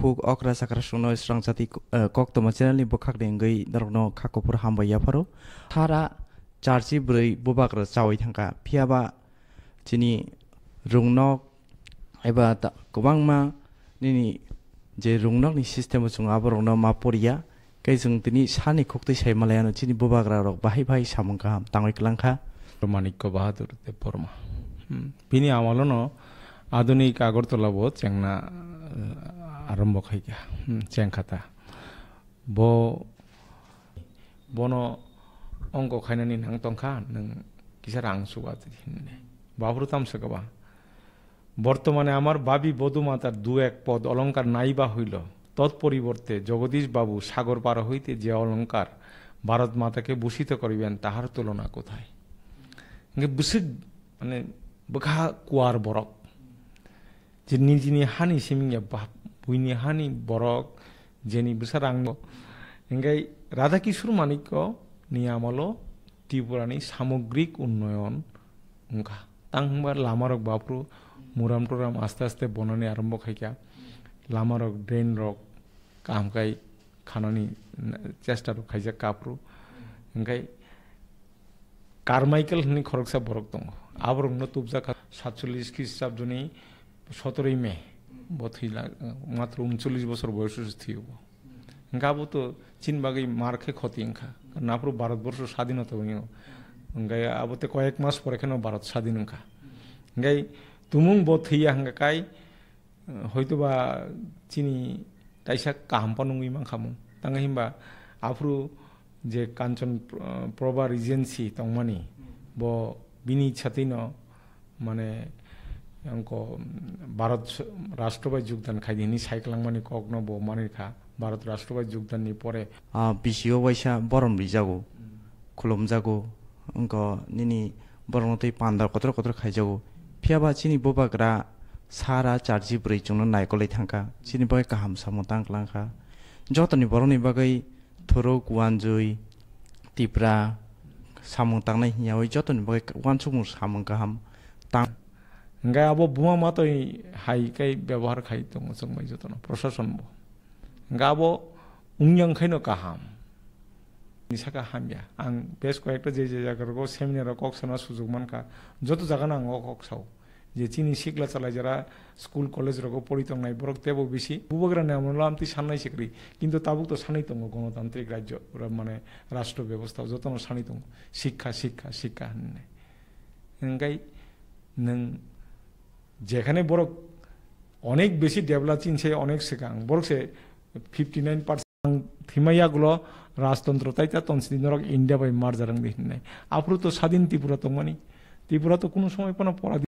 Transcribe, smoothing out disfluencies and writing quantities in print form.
khuk okra sakra suno strang jati kok to channel ni bokhak dengei darno khakopur hambaya pharo thara charchi brei bubagra chawai thangka phiaba chini rungnok eba ta kobangma nini je rungnok ni system chung aborongno maporia kai jung tini sani khoktoi sai malayano chini bubagra rok bahai bahai samung kaham tangoi klangkha Manikya বাহাদুর দেববর্মা বিনি আমলনো আধুনিক আগরতলা বো চেংনা আরম্ভ খাইকা চেংখাতা বনো অঙ্ক খাইনানি নাং তংখা নং কিসা রাং সুবা বাবরু তামসাকবা বর্তমানে আমার বাবি বধুমাতার দু এক পদ অলঙ্কার নাইবা হইল তৎপরিবর্তে জগদীশ বাবু সাগর পার হইতে যে অলঙ্কার ভারত মাতাকে ভূষিত করিবেন তাহার তুলনা কোথায় busuk মানে বখা কুয়ার বরক যে নিজিনি হানি সিমিংয়া বুইনি হানি বরক যেনি বুসারাঙ্গ এঙ্গাই রাধা কিশোর মানিক্য নিয়ামলো ত্রিপুরানি সামগ্রিক উন্নয়ন উঙ্কা তাংবার লামারক বাপ্রু মুরাম টুরাম আস্তে আস্তে বনানি আরম্ভ খাইকা লামারক ড্রেন রক কামকাই খানানি চেষ্টা খাইজা কাপ্রু এঙ্গাই কারমাইকেল হনি খরকসা বরক দङ আবরংনো তুবজা 47 খ্রিস্টাব্দনি 17 মে বথিলা মাত্র 39 বছর বয়স থিও গাবো তো চীন বাগৈ মারখে খতিংখা নাপুর ভারতবর্ষ স্বাধীনতা হইও গাই আবতে কয়েক মাস পরে কেন ভারত স্বাধীন হংখা গাই তুমুং বথিয়া হাঙ্গাকাই হয়তোবা চিনি তাইসা কাহামপা নঙ্গি মাংখামু তাঙ্গা হিমবা আফরু যে কাঞ্চন প্রভা রিজেন্সি তংমানি ব বিনি ছাতিন মানে অঙ্ক ভারত রাষ্ট্রবাই যোগদান খাইদিনি সাইক্লাংমানি কগ্ন ব মানিখা ভারত রাষ্ট্রবাই যোগদাননি পরে বিসিও বাইসা বরম রিজাগো খুলমজাগো অঙ্ক নিনি বরমতই পান্ডা কতর কতর খাইজাগো ফিয়াবা চিনি বুবাগ্রা সারা চার্জি ব্रै চুনো নাইকলাই থাঙ্কা চিনি বাগै কাহাম सामो तांक्लांखा जतनि बरनि बागै थोरो कुवानजुई तिप्रा सामung तांनाय हियावै जतनि बागै वानसुमु सामung गाहाम तां गाय आबो बुमा मातै हाइकाय व्यवहार खाइ दङ जोंबाय जतन प्रशासन बो गाबो उंयां खायनो गाहाम निसाका हामया आं बेस कয়েকটা যে জায়গারগো সেমিনার কক্সনা সুযোগ মানকা যত জায়গা না কক্সাও যে চিনি শিখলা চালাই যারা স্কুল কলেজ রগো পড়িতং নাই বরক তেবো বেশি বুবগ্রা নামলাম তি সান্নাই শিখরি কিন্তু তাবুক তো সানাই তঙ্গ গণতান্ত্রিক রাজ্য মানে রাষ্ট্র ব্যবস্থা যত সানাই তঙ্গ শিক্ষা শিক্ষা শিক্ষা হান্নে এঙ্গাই নং যেখানে বরক অনেক বেশি ডেভেলপ চিনছে অনেক শেখাং বরক সে 59% থিমাইয়াগুলো রাজতন্ত্র তাই তা তনসিদিনরক ইন্ডিয়া বাই মার্জারাং দিন নাই আফরু তো স্বাধীন ত্রিপুরা তো মানি ত্রিপুরা তো কোনো সময় কোনো পরাধীন